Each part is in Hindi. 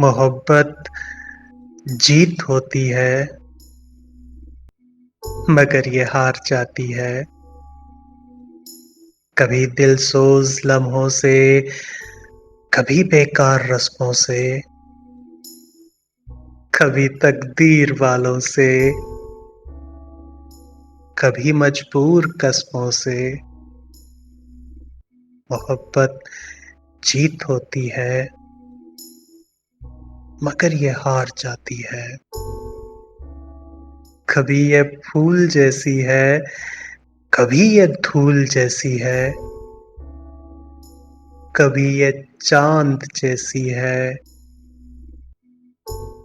मोहब्बत जीत होती है मगर ये हार जाती है। कभी दिलसोज लम्हों से, कभी बेकार रस्मों से, कभी तकदीर वालों से, कभी मजबूर कस्मों से। मोहब्बत जीत होती है मगर ये हार जाती है। कभी ये फूल जैसी है, कभी ये धूल जैसी है, कभी ये चांद जैसी है,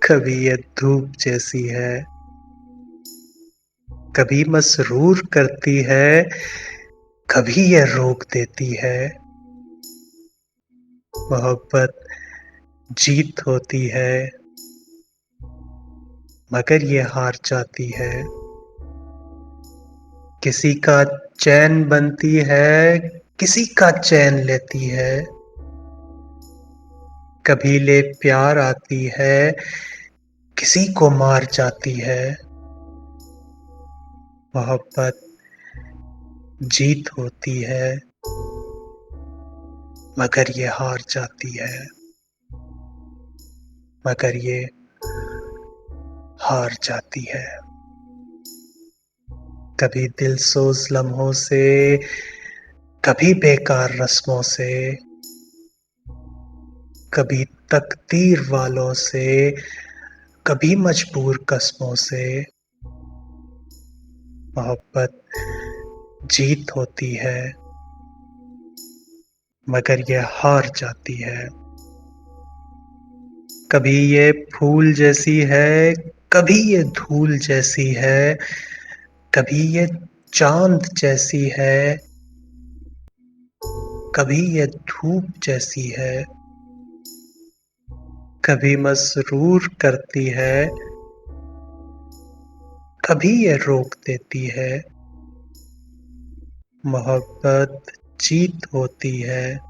कभी ये धूप जैसी है। कभी मसरूर करती है, कभी ये रोक देती है। मोहब्बत जीत होती है मगर ये हार जाती है। किसी का चैन बनती है, किसी का चैन लेती है। कभी ले प्यार आती है, किसी को मार जाती है। मोहब्बत जीत होती है मगर ये हार जाती है। मगर ये हार जाती है। कभी दिलसोज लम्हों से, कभी बेकार रस्मों से, कभी तकदीर वालों से, कभी मजबूर कस्मों से। मोहब्बत जीत होती है मगर ये हार जाती है। कभी ये फूल जैसी है, कभी ये धूल जैसी है, कभी ये चांद जैसी है, कभी ये धूप जैसी है। कभी मसरूर करती है, कभी ये रोक देती है। मोहब्बत जीत होती है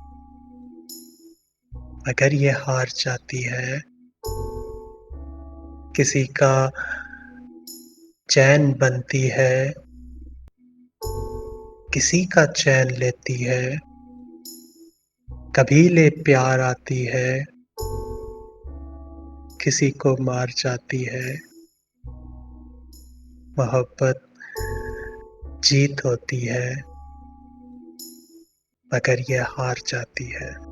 मगर ये हार जाती है। किसी का चैन बनती है, किसी का चैन लेती है। कभी ले प्यार आती है, किसी को मार जाती है। मोहब्बत जीत होती है मगर ये हार जाती है।